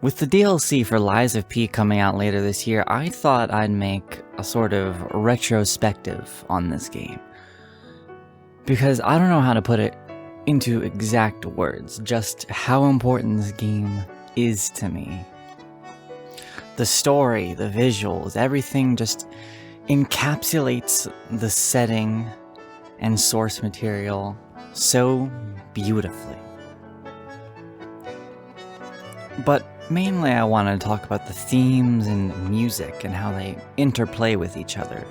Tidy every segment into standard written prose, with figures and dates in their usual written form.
With the DLC for Lies of P coming out later this year, I thought I'd make a sort of retrospective on this game. Because I don't know how to put it into exact words, just how important this game is to me. The story, the visuals, everything just encapsulates the setting and source material so beautifully. But mainly I wanted to talk about the themes and music and how they interplay with each other.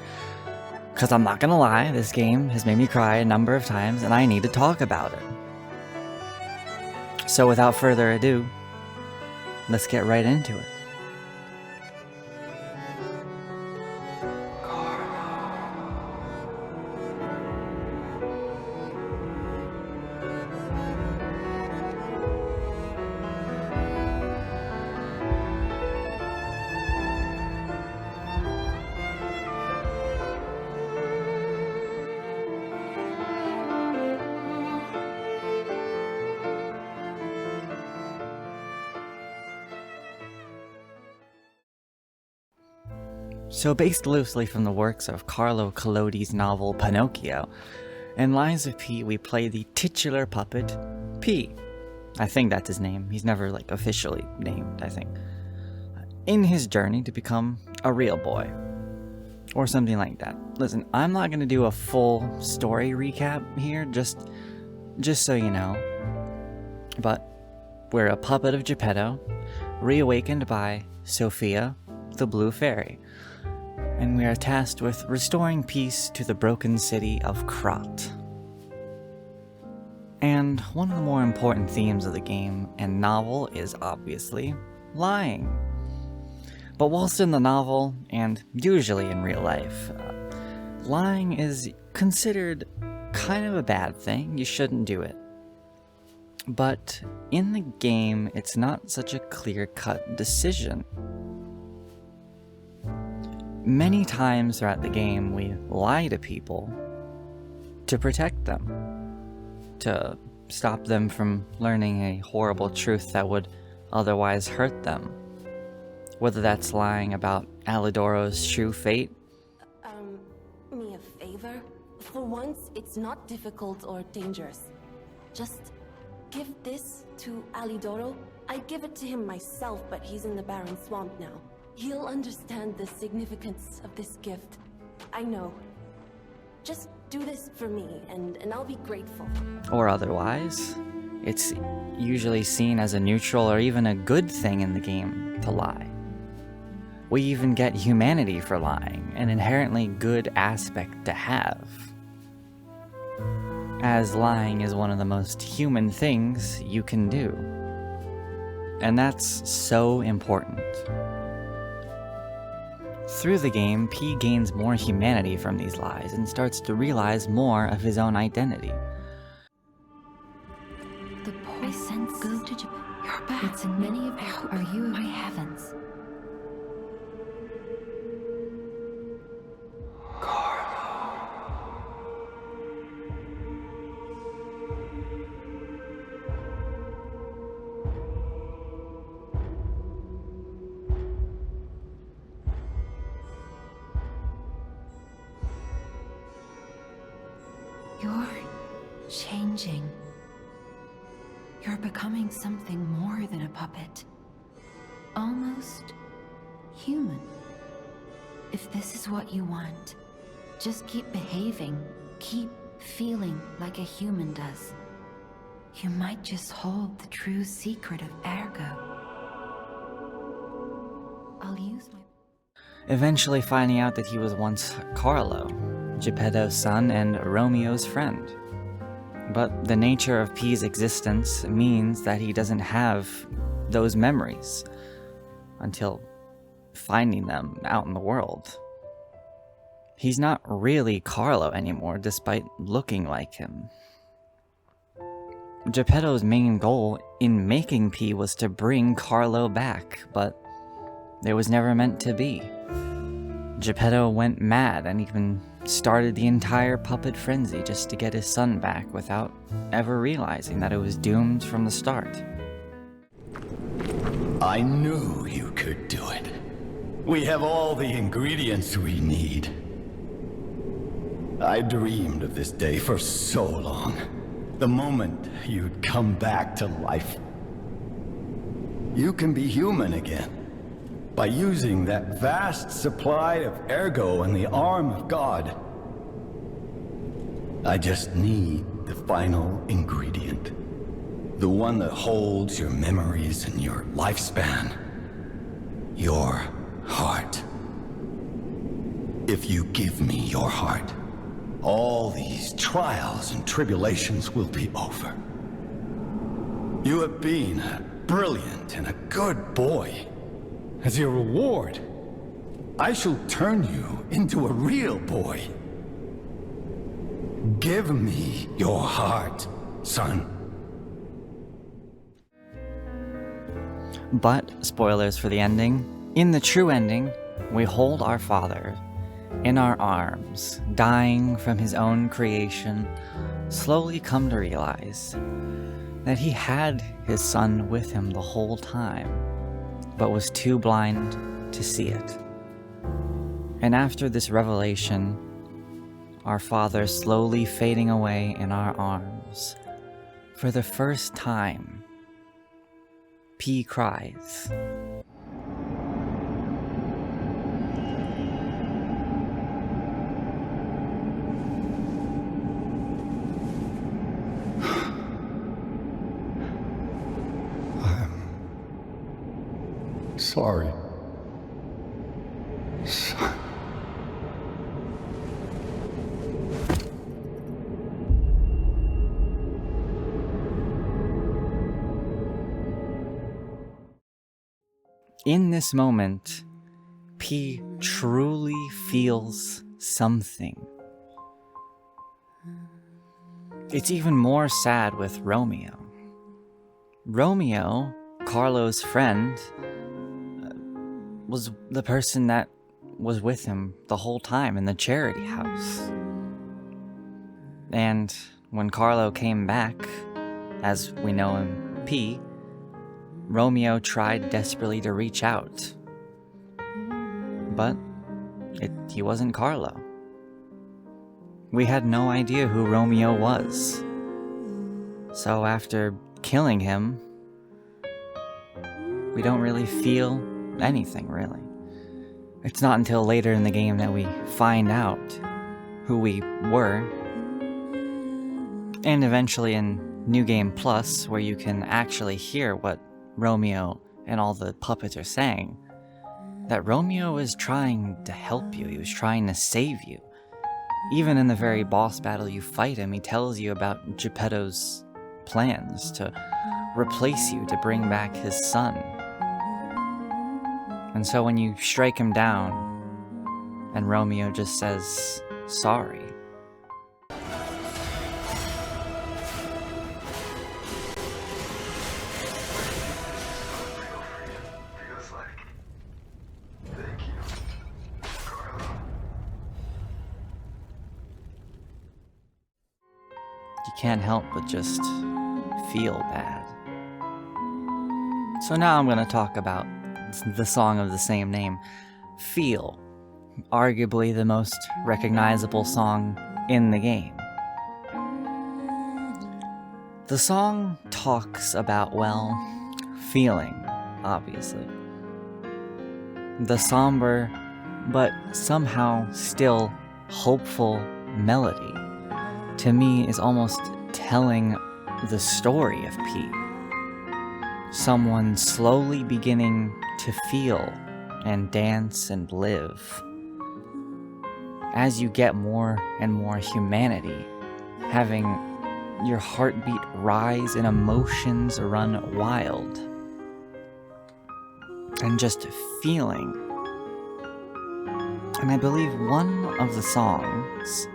Because I'm not gonna lie, this game has made me cry a number of times and I need to talk about it. So without further ado, let's get right into it. So based loosely from the works of Carlo Collodi's novel Pinocchio, in Lies of P we play the titular puppet, P. I think that's his name, he's never officially named, I think. In his journey to become a real boy. Or something like that. Listen, I'm not gonna do a full story recap here, just so you know. But we're a puppet of Geppetto, reawakened by Sophia, the Blue Fairy. And we are tasked with restoring peace to the broken city of Krat. And one of the more important themes of the game and novel is obviously lying. But whilst in the novel, and usually in real life, lying is considered kind of a bad thing. You shouldn't do it. But in the game, it's not such a clear-cut decision. Many times throughout the game, we lie to people to protect them, to stop them from learning a horrible truth that would otherwise hurt them. Whether that's lying about Alidoro's true fate. Me a favor? For once, it's not difficult or dangerous. Just give this to Alidoro. I'd give it to him myself, but he's in the barren swamp now. He'll understand the significance of this gift. I know. Just do this for me, and I'll be grateful. Or otherwise, it's usually seen as a neutral or even a good thing in the game to lie. We even get humanity for lying, an inherently good aspect to have. As lying is one of the most human things you can do. And that's so important. Through the game, P gains more humanity from these lies and starts to realize more of his own identity. The sense go to Japan. You're back. It's in many of are you my heavens? You're changing. You're becoming something more than a puppet. Almost human. If this is what you want, just keep behaving, keep feeling like a human does. You might just hold the true secret of Ergo. I'll use my... Eventually finding out that he was once Carlo, Geppetto's son and Romeo's friend. But the nature of P's existence means that he doesn't have those memories until finding them out in the world. He's not really Carlo anymore, despite looking like him. Geppetto's main goal in making P was to bring Carlo back, but it was never meant to be. Geppetto went mad and even started the entire puppet frenzy just to get his son back without ever realizing that it was doomed from the start. I knew you could do it. We have all the ingredients we need. I dreamed of this day for so long. The moment you'd come back to life. You can be human again by using that vast supply of ergo in the arm of God. I just need the final ingredient. The one that holds your memories and your lifespan. Your heart. If you give me your heart, all these trials and tribulations will be over. You have been a brilliant and a good boy. As your reward, I shall turn you into a real boy. Give me your heart, son. But, spoilers for the ending, in the true ending, we hold our father in our arms, dying from his own creation, slowly come to realize that he had his son with him the whole time, but was too blind to see it. And after this revelation, our father slowly fading away in our arms, for the first time, P cries. Sorry. Son. In this moment, P truly feels something. It's even more sad with Romeo. Romeo, Carlo's friend, was the person that was with him the whole time in the charity house. And when Carlo came back, as we know in P, Romeo tried desperately to reach out. But he wasn't Carlo. We had no idea who Romeo was. So after killing him, we don't really feel anything, really. It's not until later in the game that we find out who we were. And eventually in New Game Plus, where you can actually hear what Romeo and all the puppets are saying, that Romeo is trying to help you, he was trying to save you. Even in the very boss battle you fight him, he tells you about Geppetto's plans to replace you, to bring back his son. And so when you strike him down, and Romeo just says, sorry. You can't help but just feel bad. So now I'm going to talk about the song of the same name, Feel, arguably the most recognizable song in the game. The song talks about, well, feeling, obviously. The somber, but somehow still hopeful melody, to me, is almost telling the story of P. Someone slowly beginning to feel and dance and live. As you get more and more humanity, having your heartbeat rise and emotions run wild, and just feeling. And I believe one of the songs,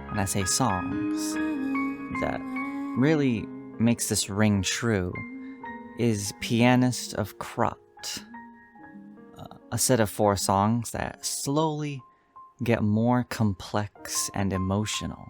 and I say songs, that really makes this ring true is Pianist of Krot, a set of 4 songs that slowly get more complex and emotional.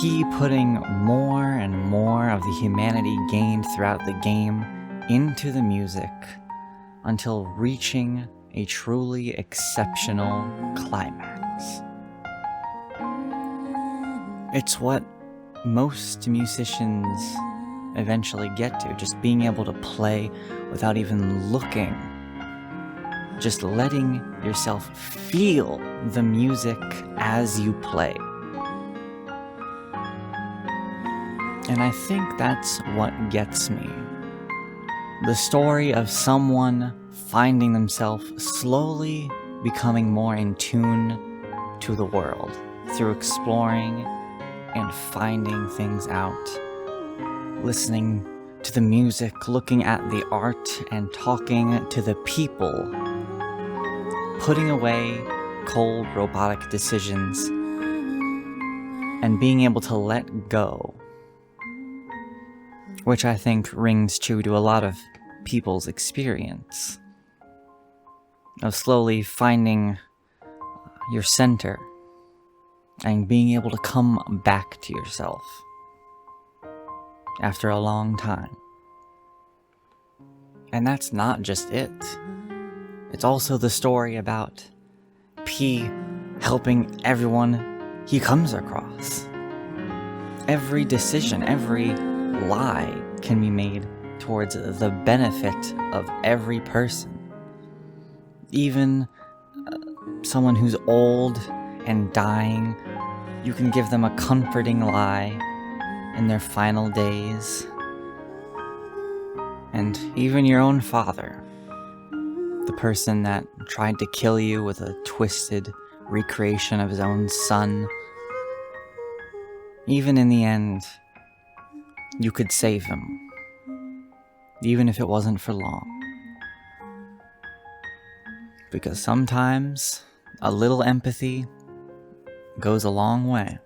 P putting more and more of the humanity gained throughout the game into the music until reaching a truly exceptional climax. It's what most musicians eventually get to, just being able to play without even looking, just letting yourself feel the music as you play. And I think that's what gets me. The story of someone finding themselves slowly becoming more in tune to the world through exploring and finding things out, listening to the music, looking at the art, and talking to the people, putting away cold robotic decisions, and being able to let go, which I think rings true to a lot of people's experience of slowly finding your center and being able to come back to yourself after a long time. And that's not just it. It's also the story about P helping everyone he comes across. Every decision, every lie can be made towards the benefit of every person. Even someone who's old and dying, you can give them a comforting lie in their final days. And even your own father, the person that tried to kill you with a twisted recreation of his own son, even in the end, you could save him, even if it wasn't for long. Because sometimes a little empathy goes a long way.